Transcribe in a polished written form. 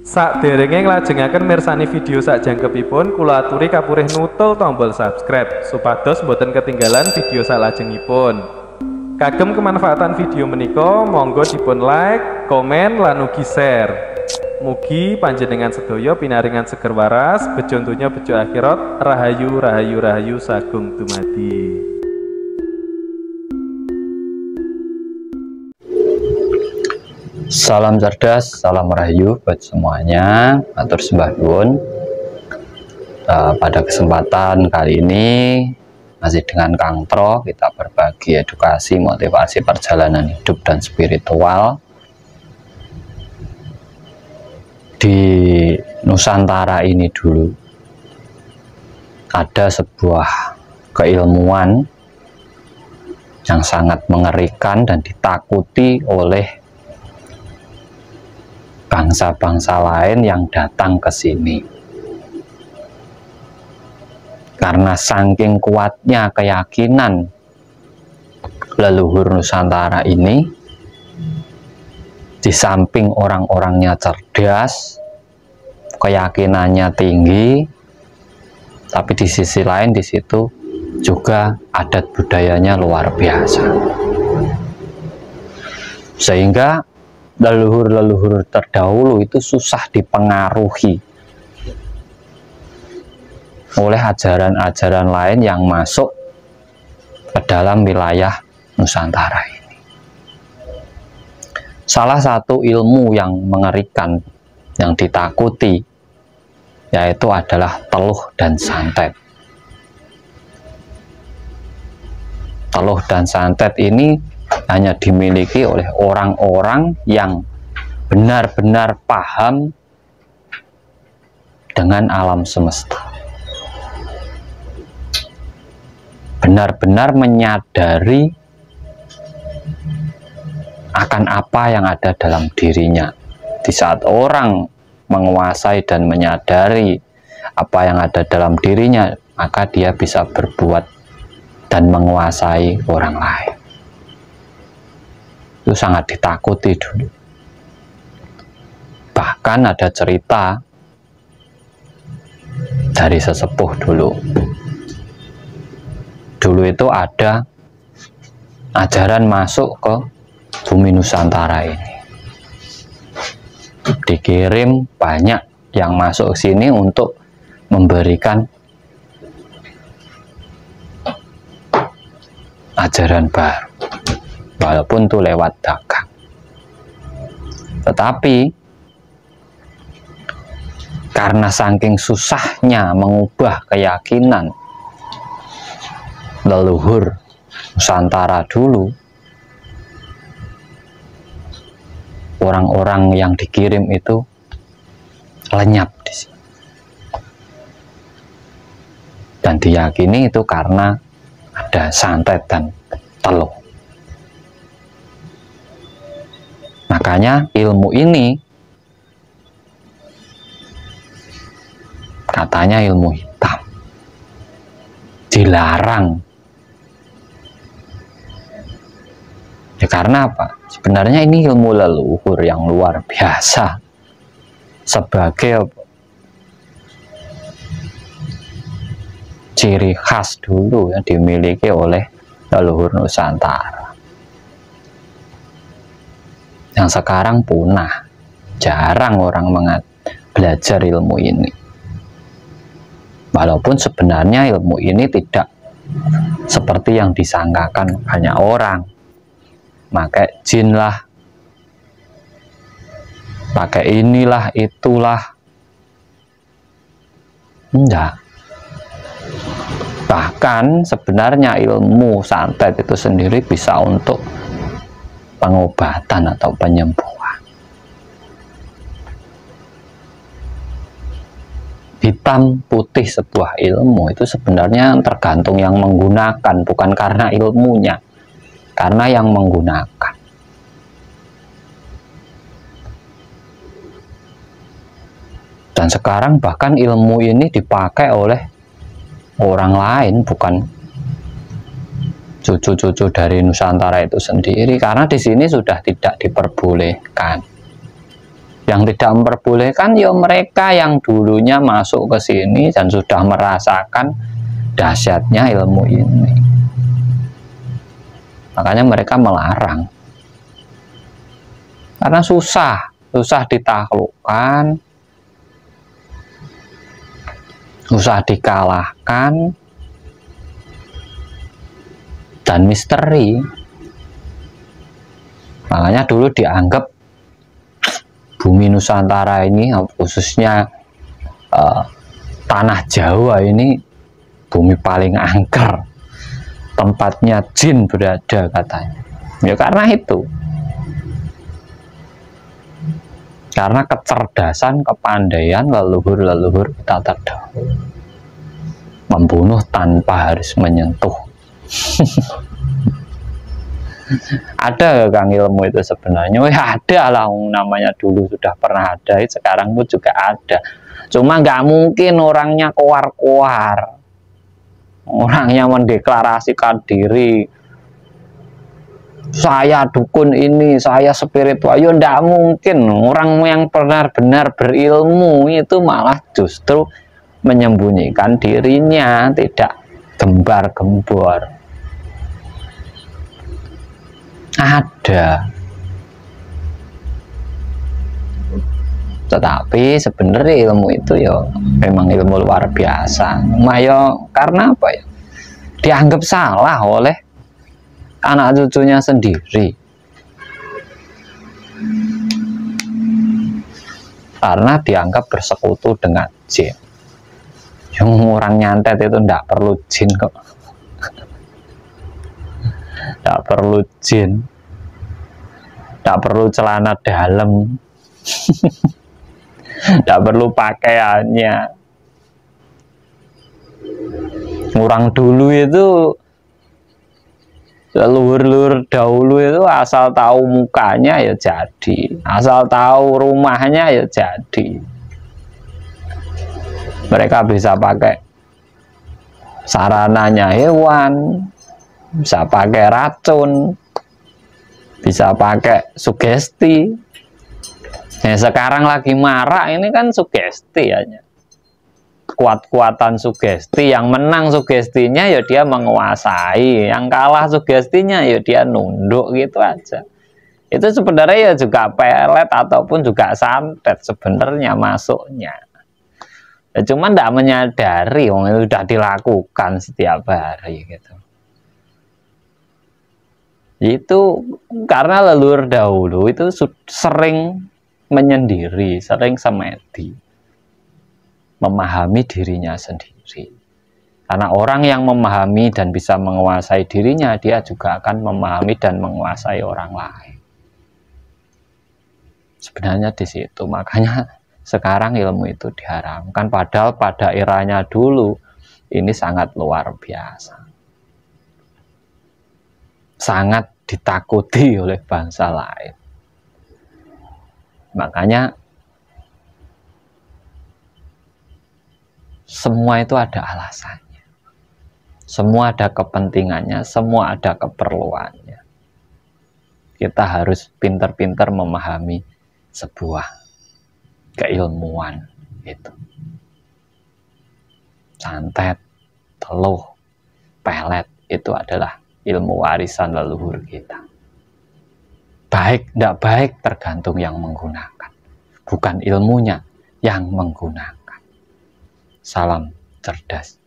Sakderenge nglajengaken mirsani video sakjangkepipun, kula aturi kapurih nutul tombol subscribe supados boten ketinggalan video salajengipun. Kagem kemanfaatan video menika, monggo dipun like, komen, lan ugi share. Mugi panjenengan sedaya pinaringan seger waras, bejo donya bejo akhirat, rahayu rahayu rahayu sagung dumadi. Salam cerdas, salam rahayu buat semuanya. Matur sembah nuwun. Pada kesempatan kali ini masih dengan Kang Tro, kita berbagi edukasi, motivasi perjalanan hidup dan spiritual. Di Nusantara ini dulu ada sebuah keilmuan yang sangat mengerikan dan ditakuti oleh bangsa-bangsa lain yang datang ke sini. Karena saking kuatnya keyakinan leluhur Nusantara ini, di samping orang-orangnya cerdas, keyakinannya tinggi, tapi di sisi lain di situ juga adat budayanya luar biasa. Sehingga leluhur-leluhur terdahulu itu susah dipengaruhi oleh ajaran-ajaran lain yang masuk ke dalam wilayah Nusantara ini. Salah satu ilmu yang mengerikan, yang ditakuti, yaitu adalah teluh dan santet. Teluh dan santet ini hanya dimiliki oleh orang-orang yang benar-benar paham dengan alam semesta, benar-benar menyadari akan apa yang ada dalam dirinya. Di saat orang menguasai dan menyadari apa yang ada dalam dirinya, maka dia bisa berbuat dan menguasai orang lain. Itu sangat ditakuti dulu. Bahkan ada cerita dari sesepuh dulu. Dulu itu ada ajaran masuk ke bumi Nusantara ini. Dikirim banyak yang masuk ke sini untuk memberikan ajaran baru, walaupun itu lewat dagang. Tetapi karena saking susahnya mengubah keyakinan leluhur Nusantara dulu, orang-orang yang dikirim itu lenyap di sini. Dan diyakini itu karena ada santet dan teluh. Makanya ilmu ini katanya ilmu hitam, dilarang. Ya karena apa? Sebenarnya ini ilmu leluhur yang luar biasa, sebagai ciri khas dulu yang dimiliki oleh leluhur Nusantara, yang sekarang punah. Jarang orang belajar ilmu ini, walaupun sebenarnya ilmu ini tidak seperti yang disangkakan banyak orang, pakai jin lah, pakai inilah itulah. Enggak. Bahkan sebenarnya ilmu santet itu sendiri bisa untuk pengobatan atau penyembuhan. Hitam putih sebuah ilmu itu sebenarnya tergantung yang menggunakan, bukan karena ilmunya, karena yang menggunakan. Dan sekarang bahkan ilmu ini dipakai oleh orang lain, bukan cucu-cucu dari Nusantara itu sendiri, karena di sini sudah tidak diperbolehkan. Yang tidak memperbolehkan ya mereka yang dulunya masuk ke sini dan sudah merasakan dahsyatnya ilmu ini. Makanya mereka melarang. Karena susah ditaklukkan, susah dikalahkan, dan misteri. Makanya dulu dianggap bumi Nusantara ini, khususnya tanah Jawa ini, bumi paling angker, tempatnya jin berada katanya. Ya karena itu, karena kecerdasan, kepandaian leluhur kita terdahulu, membunuh tanpa harus menyentuh. Ada Kang ilmu itu sebenarnya? Ya ada lah, namanya dulu sudah pernah ada, sekarang pun juga ada. Cuma nggak mungkin orangnya koar-koar, orangnya mendeklarasikan diri, saya dukun ini, saya spiritual. Ya nggak mungkin. Orang yang benar-benar berilmu itu malah justru menyembunyikan dirinya, tidak gembar-gembor. Ada, tetapi sebenarnya ilmu itu ya memang ilmu luar biasa. Mayo karena apa ya? Dianggap salah oleh anak cucunya sendiri, karena dianggap bersekutu dengan jin. Yang orang nyantet itu tidak perlu jin kok. Tidak perlu jin, tidak perlu celana dalam, tidak perlu pakaiannya. Orang dulu itu, leluhur dahulu itu asal tahu mukanya ya jadi, asal tahu rumahnya ya jadi. Mereka bisa pakai sarananya hewan, bisa pakai racun, bisa pakai sugesti. Nah, sekarang lagi marak ini kan sugesti aja. Kuat-kuatan sugesti, yang menang sugestinya ya dia menguasai, yang kalah sugestinya ya dia nunduk, gitu aja. Itu sebenarnya ya juga pelet ataupun juga santet sebenarnya masuknya. Ya, cuman tidak menyadari, itu sudah dilakukan setiap hari gitu. Itu karena leluhur dahulu itu sering menyendiri, sering semedi, memahami dirinya sendiri. Karena orang yang memahami dan bisa menguasai dirinya, dia juga akan memahami dan menguasai orang lain. Sebenarnya di situ, makanya sekarang ilmu itu diharamkan, padahal pada eranya dulu ini sangat luar biasa, sangat ditakuti oleh bangsa lain. Makanya semua itu ada alasannya, semua ada kepentingannya, semua ada keperluannya. Kita harus pintar-pintar memahami sebuah keilmuan itu. Santet, teluh, pelet itu adalah ilmu warisan leluhur kita. Baik, tidak baik tergantung yang menggunakan, bukan ilmunya yang menggunakan. Salam cerdas.